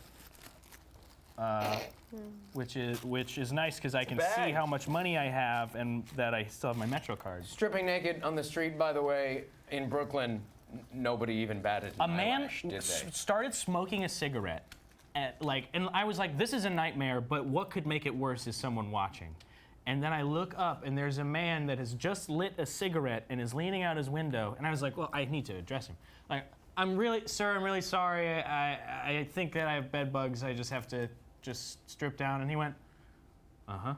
which is nice because I can see bag. how much money I have and that I still have my Metro cards. Stripping naked on the street, by the way, in Brooklyn, nobody even batted A an man eyelash, did they? started smoking a cigarette, and I was like, this is a nightmare, but what could make it worse is someone watching. And then I look up, and there's a man that has just lit a cigarette and is leaning out his window, and I was like, well, I need to address him. Like, sir, I'm really sorry. I think that I have bed bugs. I just have to just strip down. And he went, uh-huh.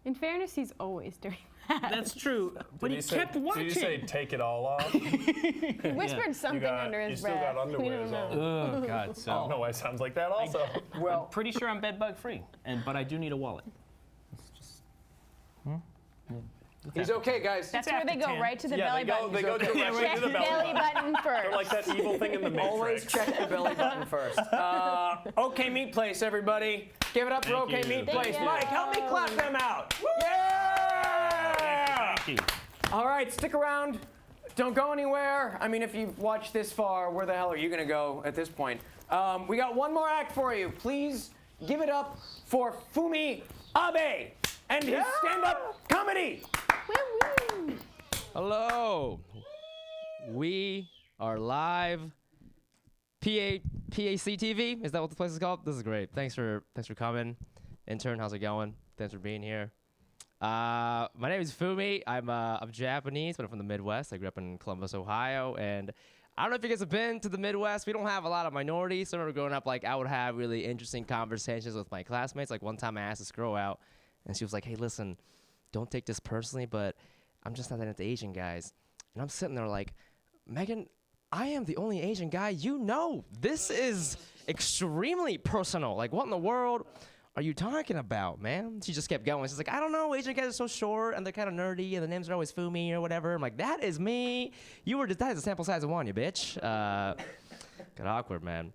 In fairness, he's always doing that. That's true. But he kept watching. Did you say take it all off? He whispered something under you his still breath. got We underwears don't know. on. Oh, God. I don't So know why it sounds like that also. Well, pretty sure I'm bed bug free, but I do need a wallet. He's okay, guys. That's where they go, tan. right to the Yeah, belly they go, button. they go okay. directly Check to the belly button first. They're like that evil thing in the Matrix. Always check the belly button first. OK Meat Place, everybody. Give it up for OK Meat Place. you. Mike, help me clap them out. Yeah! Thank you. All right, stick around. Don't go anywhere. I mean, if you've watched this far, where the hell are you going to go at this point? We got one more act for you. Please give it up for Fumi Abe and his stand-up comedy. Woo-woo. Hello. We are live. PAC TV. Is that what the place is called? This is great. Thanks for coming. Intern, how's it going? Thanks for being here. My name is Fumi. I'm Japanese, but I'm from the Midwest. I grew up in Columbus, Ohio, and I don't know if you guys have been to the Midwest. We don't have a lot of minorities. So I remember growing up, like, I would have really interesting conversations with my classmates. Like, one time I asked this girl out, and she was like, hey, listen, don't take this personally, but I'm just not that into Asian guys. And I'm sitting there like, Megan, I am the only Asian guy you know. This is extremely personal. Like, what in the world are you talking about, man? She just kept going. She's like, I don't know, Asian guys are so short and they're kind of nerdy and the names are always Fumi or whatever. I'm like, that is me. That is a sample size of one, you bitch. Got awkward, man.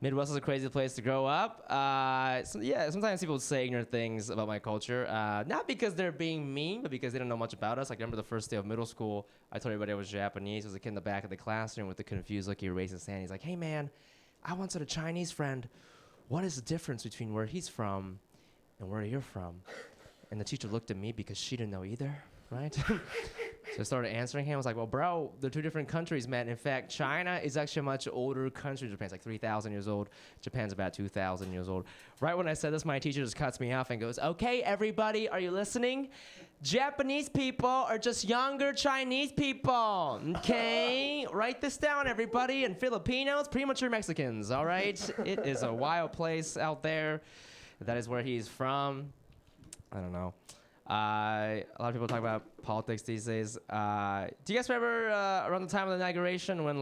Midwest is a crazy place to grow up. Sometimes people say ignorant things about my culture. Not because they're being mean, but because they don't know much about us. Like, I remember the first day of middle school, I told everybody I was Japanese. There was a kid in the back of the classroom with the confused look. He raised his hand. He's like, hey, man, I once had a Chinese friend. What is the difference between where he's from and where you're from? And the teacher looked at me because she didn't know either, right? So I started answering him. I was like, well, bro, they're two different countries, man. In fact, China is actually a much older country. Japan's like 3,000 years old. Japan's about 2,000 years old. Right when I said this, my teacher just cuts me off and goes, okay, everybody, are you listening? Japanese people are just younger Chinese people, okay? Write this down, everybody. And Filipinos, premature Mexicans, all right? It is a wild place out there. That is where he's from. I don't know. A lot of people talk about politics these days. Do you guys remember around the time of the inauguration when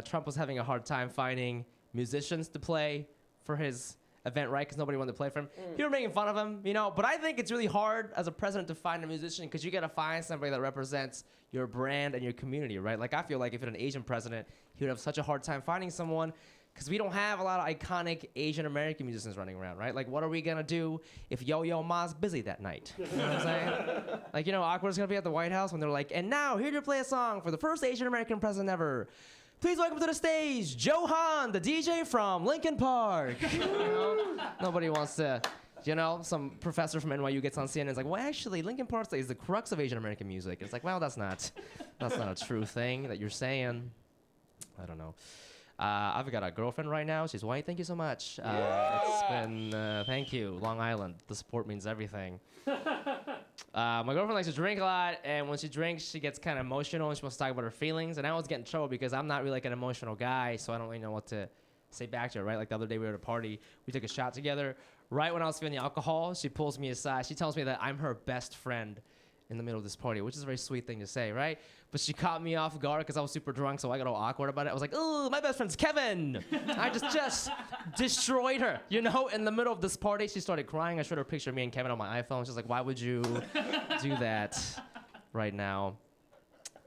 Trump was having a hard time finding musicians to play for his event, right? Because nobody wanted to play for him. People were making fun of him, you know. But I think it's really hard as a president to find a musician because you got to find somebody that represents your brand and your community, right? Like, I feel like if you're an Asian president, he would have such a hard time finding someone because we don't have a lot of iconic Asian American musicians running around, right? Like, what are we gonna do if Yo-Yo Ma's busy that night? You know what I'm saying? Like, you know, Awkward's gonna be at the White House when they're like, and now here to play a song for the first Asian American president ever. Please welcome to the stage, Joe Han, the DJ from Linkin Park. You know? Nobody wants to, you know, some professor from NYU gets on CNN and is like, well, actually, Linkin Park is the crux of Asian American music. It's like, well, that's not a true thing that you're saying. I don't know. I've got a girlfriend right now. She's white. Thank you so much. It's been, thank you, Long Island. The support means everything. My girlfriend likes to drink a lot, and when she drinks, she gets kind of emotional, and she wants to talk about her feelings. And I always get in trouble because I'm not really like an emotional guy, so I don't really know what to say back to her, right? Like the other day we were at a party, we took a shot together. Right when I was feeling the alcohol, she pulls me aside. She tells me that I'm her best friend in the middle of this party, which is a very sweet thing to say, right? But she caught me off guard because I was super drunk, so I got all awkward about it. I was like, oh, my best friend's Kevin. I just destroyed her, you know? In the middle of this party, she started crying. I showed her a picture of me and Kevin on my iPhone. She's like, why would you do that right now?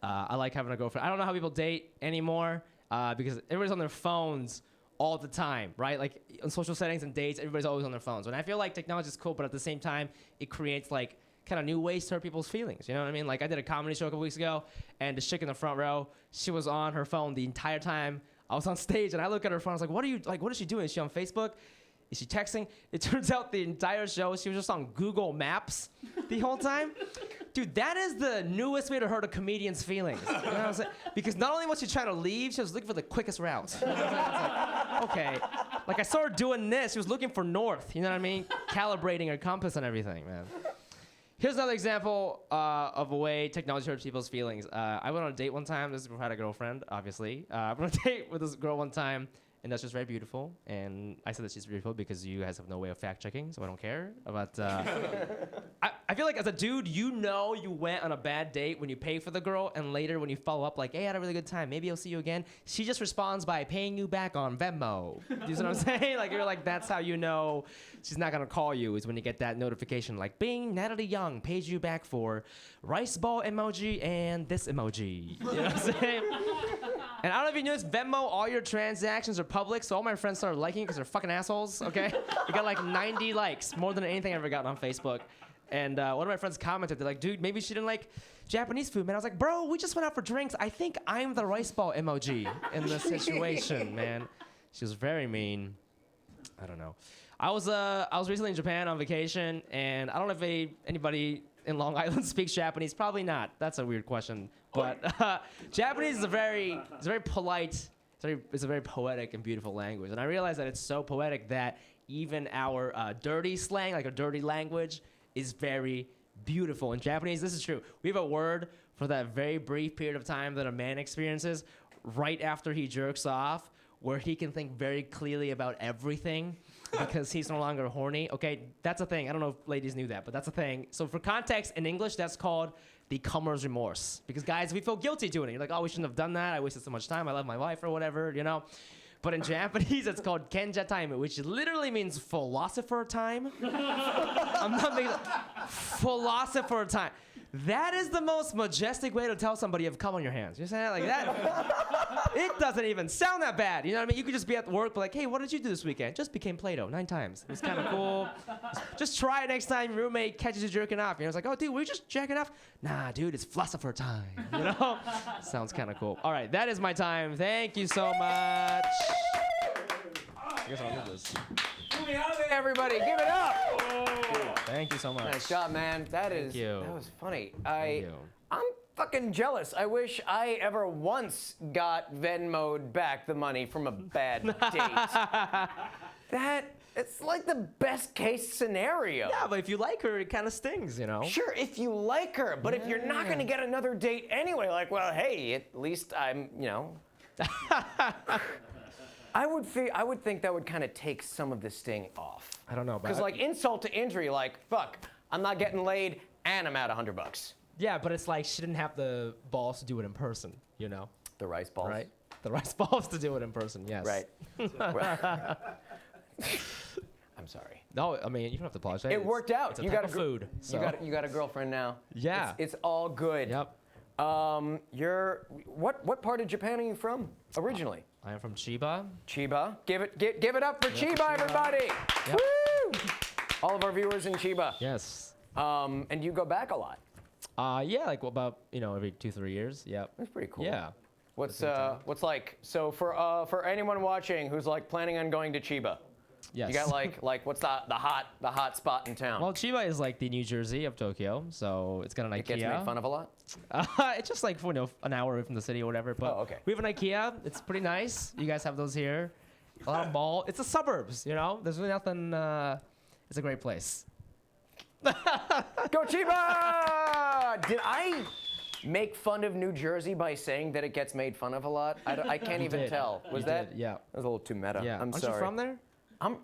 I like having a girlfriend. I don't know how people date anymore because everybody's on their phones all the time, right? Like on social settings and dates, everybody's always on their phones. And I feel like technology is cool, but at the same time, it creates like kind of new ways to hurt people's feelings. You know what I mean? Like I did a comedy show a couple weeks ago, and the chick in the front row, she was on her phone the entire time I was on stage, and I look at her phone. I was like, what is she doing? Is she on Facebook? Is she texting? It turns out the entire show, she was just on Google Maps the whole time. Dude, that is the newest way to hurt a comedian's feelings. You know what I'm saying? Because not only was she trying to leave, she was looking for the quickest route. You know what I'm saying? It's like, okay. Like I saw her doing this. She was looking for north. You know what I mean? Calibrating her compass and everything, man. Here's another example of a way technology hurts people's feelings. I went on a date one time. This is before I had a girlfriend, obviously. I went on a date with this girl one time, and that's just very beautiful. And I said that she's beautiful because you guys have no way of fact checking, so I don't care. But I I feel like as a dude, you know you went on a bad date when you pay for the girl, and later when you follow up like, hey, I had a really good time. Maybe I'll see you again. She just responds by paying you back on Venmo. You know what I'm saying? Like you're like, that's how you know she's not gonna call you, is when you get that notification like, bing, Natalie Young pays you back for rice ball emoji and this emoji. You know what I'm saying? And I don't know if you noticed, Venmo, all your transactions are public, so all my friends started liking it because they're fucking assholes, okay? You got like 90 likes, more than anything I've ever gotten on Facebook. And one of my friends commented, they're like, dude, maybe she didn't like Japanese food, man. I was like, bro, we just went out for drinks. I think I'm the rice ball emoji in this situation, man. She was very mean. I don't know. I was recently in Japan on vacation, and I don't know if anybody in Long Island speaks Japanese. Probably not. That's a weird question. But Japanese is a very polite, it's a very poetic and beautiful language. And I realized that it's so poetic that even our dirty slang, like a dirty language, is very beautiful. In Japanese, this is true. We have a word for that very brief period of time that a man experiences right after he jerks off, where he can think very clearly about everything because he's no longer horny. Okay, that's a thing. I don't know if ladies knew that, but that's a thing. So for context, in English, that's called the comer's remorse. Because guys, we feel guilty doing it. You're like, oh, we shouldn't have done that. I wasted so much time. I love my wife or whatever, you know? But in Japanese, it's called kenja time, which literally means philosopher time. I'm not making philosopher time. That is the most majestic way to tell somebody you have cum on your hands. You saying like that? It doesn't even sound that bad. You know what I mean? You could just be at work, but like, hey, what did you do this weekend? Just became Play-Doh 9 times. It was kind of cool. Just try it next time your roommate catches you jerking off. You know, it's like, oh, dude, were you just jacking off? Nah, dude, it's philosopher time. You know? Sounds kind of cool. All right, that is my time. Thank you so much. I guess I'll do this. Everybody, give it up. Thank you so much. Nice job, man. That was funny. I'm fucking jealous. I wish I ever once got Venmo'd back the money from a bad date. It's like the best case scenario. Yeah, but if you like her, it kind of stings, you know? Sure, if you like her, but if you're not gonna get another date anyway, like, well, hey, at least I'm, you know. I would think that would kind of take some of the sting off. I don't know. Because like insult to injury, like, fuck, I'm not getting laid and I'm out $100. Yeah, but it's like she didn't have the balls to do it in person, you know? The rice balls. Right? The rice balls to do it in person, yes. Right. I'm sorry. No, I mean, you don't have to apologize. It worked out. It's a You type got of food. So. You got a girlfriend now. Yeah. It's all good. Yep. What part of Japan are you from originally? I am from Chiba. Chiba. Give it up for Chiba, everybody. Yep. Woo! All of our viewers in Chiba. Yes. And you go back a lot. Yeah, like about every 2-3 years. Yep. That's pretty cool. Yeah. What's like? So for anyone watching who's like planning on going to Chiba, yes. You got like what's the hot spot in town? Well, Chiba is like the New Jersey of Tokyo, so it's got an IKEA. It gets made fun of a lot. It's just like an hour away from the city or whatever. But okay. We have an IKEA. It's pretty nice. You guys have those here. A lot of mall. It's the suburbs, you know. There's really nothing. It's a great place. Go Chiba! Did I make fun of New Jersey by saying that it gets made fun of a lot? I can't even did. tell. Was You that? did, yeah. That was a little too meta. Yeah. I'm Aren't sorry. you from there? I'm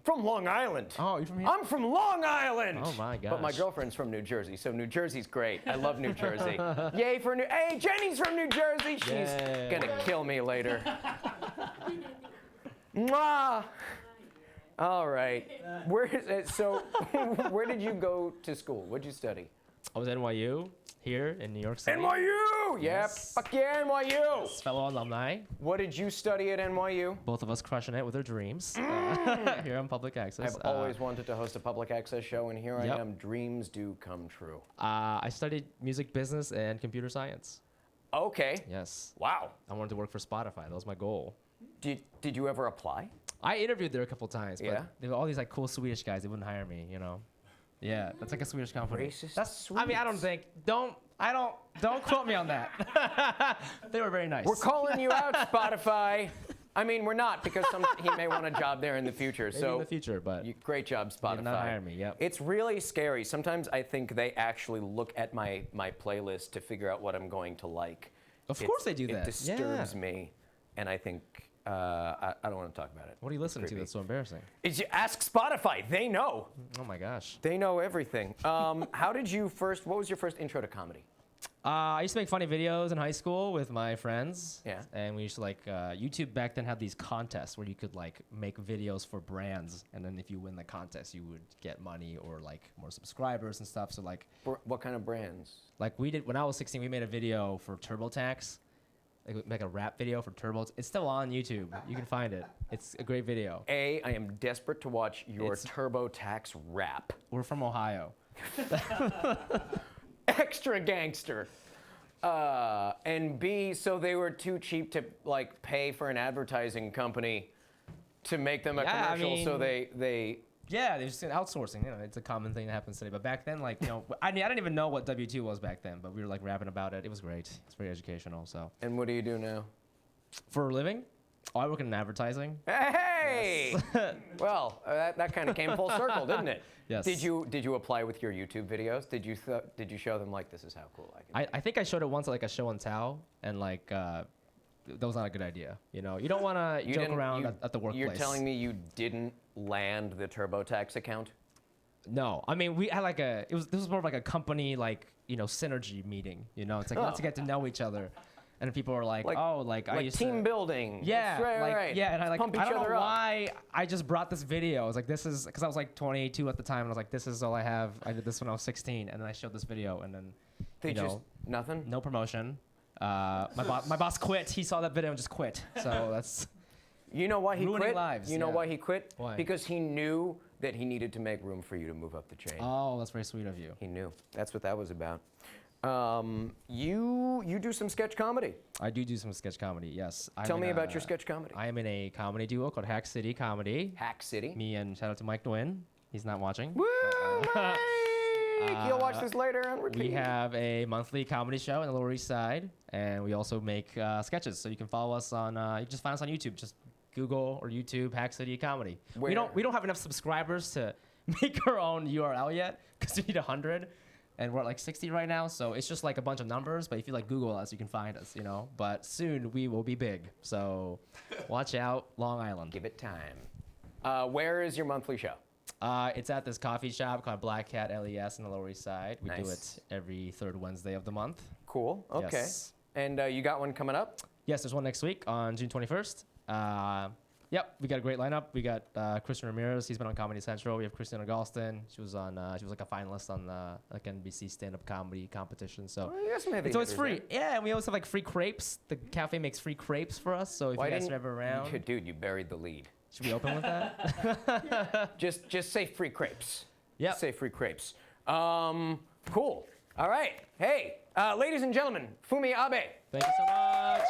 from Long Island. Oh, you're from here? I'm from Long Island. Oh my gosh. But my girlfriend's from New Jersey, so New Jersey's great. I love New Jersey. Yay for New. Hey, Jenny's from New Jersey. She's Yay. gonna kill me later. Mwah. All right. Where did you go to school? What'd you study? I was at NYU here in New York City. NYU! Yep. Yes. Fuck yeah, NYU! Fellow alumni. What did you study at NYU? Both of us crushing it with our dreams here on Public Access. I've always wanted to host a public access show, and here Yep. I am. Dreams do come true. I studied music business and computer science. Okay. Yes. Wow. I wanted to work for Spotify. That was my goal. Did you ever apply? I interviewed there a couple times, but Yeah? there were all these like cool Swedish guys. They wouldn't hire me, you know. Yeah, that's like a Swedish company. Racist I mean, I don't think. Don't quote me on that. They were very nice. We're calling you out, Spotify. I mean, we're not, because he may want a job there in the future. Maybe so in the future, but great job, Spotify. did not hire me. Yep. It's really scary. Sometimes I think they actually look at my playlist to figure out what I'm going to like. Of course they do that. It disturbs Yeah. me, and I think I don't want to talk about it. What are you listening to Creepy. that's so embarrassing? Ask Spotify. They know. Oh my gosh. They know everything. How did you first? What was your first intro to comedy? I used to make funny videos in high school with my friends. Yeah. And we used to YouTube back then had these contests where you could like make videos for brands, and then if you win the contest, you would get money or like more subscribers and stuff. So like What kind of brands? like we did when I was 16, we made a video for TurboTax. Like we make a rap video for Turbo. It's still on YouTube. You can find it. It's a great video. I am desperate to watch your It's- TurboTax rap. We're from Ohio. Extra gangster. And B, so they were too cheap to like pay for an advertising company to make them a Yeah, I commercial. So mean- they Yeah, they're just outsourcing. You know, it's a common thing that happens today. But back then, like, you know, I didn't even know what W2 was back then. But we were like rapping about it. It was great. It's very educational. So And what do you do now? for a living, I work in advertising. Hey! Well, that kind of came full circle, didn't it? Yes. Did you apply with your YouTube videos? Did you show them like this is how cool I can? I think I showed it once at like a show and tell, and like that was not a good idea. You know, you don't want to joke around at the workplace. You're telling me you didn't land the TurboTax account? No, I mean we had like this was more of like a company like synergy meeting. You know, it's like let's get to know each other, and people were like oh like I Like used team to, building. Yeah, right. yeah, and I Pump each I don't other know up. why I just brought this video. I was like, this is because I was like 22 at the time, and I was like, this is all I have. I did this when I was 16, and then I showed this video, and then They you just know, nothing. no promotion. My boss quit. He saw that video and just quit. So that's You know why he Ruining quit? lives, You know yeah. why he quit? Why? Because he knew that he needed to make room for you to move up the chain. oh, that's very sweet of you. He knew. That's what that was about. You do some sketch comedy. I do some sketch comedy. Yes. Tell me about your sketch comedy. I am in a comedy duo called Hack City Comedy. Hack City. Me and shout out to Mike Nguyen. He's not watching. Woo, Mike! You'll watch this later on repeat. We have a monthly comedy show in the Lower East Side, and we also make sketches. So you can follow us on. You just find us on YouTube. Just Google or YouTube Hack City Comedy. Where- We don't have enough subscribers to make our own URL yet because we need 100, and we're at like 60 right now. So it's just like a bunch of numbers. But if you like Google us, you can find us. You know. But soon we will be big. So watch out, Long Island. Give it time. Where is your monthly show? It's at this coffee shop called Black Cat LES in the Lower East Side. We do Nice. it every third Wednesday of the month. Cool. Okay. Yes. And you got one coming up? Yes, there's one next week on June 21st. Yep, we got a great lineup. We got Christian Ramirez. He's been on Comedy Central. We have Christina Galston. She was like a finalist on the like NBC stand-up comedy competition. So Well, you got some heavy so it's hitters free. there. Yeah, and we also have like free crepes. The cafe makes free crepes for us. So if Why you guys didn't are ever around, Dude, you buried the lead. should we open with that? Just say free crepes. Yep. Say free crepes. Cool. All right. Hey, ladies and gentlemen, Fumi Abe. Thank you so much.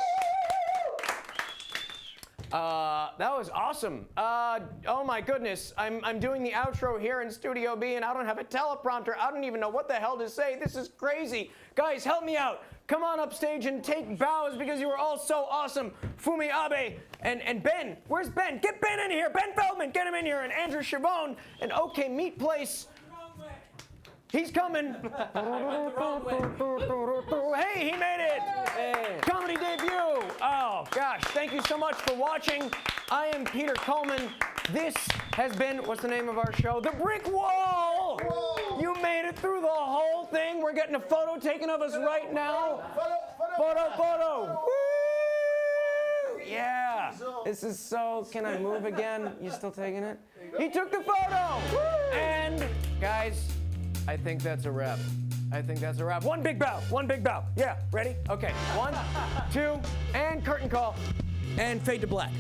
That was awesome. Oh my goodness, I'm doing the outro here in Studio B, and I don't have a teleprompter. I don't even know what the hell to say. This is crazy. Guys, help me out. Come on up stage and take bows because you were all so awesome. Fumi Abe and Ben. Where's Ben? Get Ben in here. Ben Feldman, get him in here. And Andrew Chavone and OK Meat Place. He's coming. Hey, he made it. Comedy debut. Oh, gosh. Thank you so much for watching. I am Peter Coleman. This has been, what's the name of our show? The Brick Wall. You made it through the whole thing. We're getting a photo taken of us right now. Photo. Woo! Yeah. This is so, can I move again? You still taking it? He took the photo. And, guys, I think that's a wrap. One big bow. Yeah, ready? Okay. 1, 2, and curtain call. And fade to black.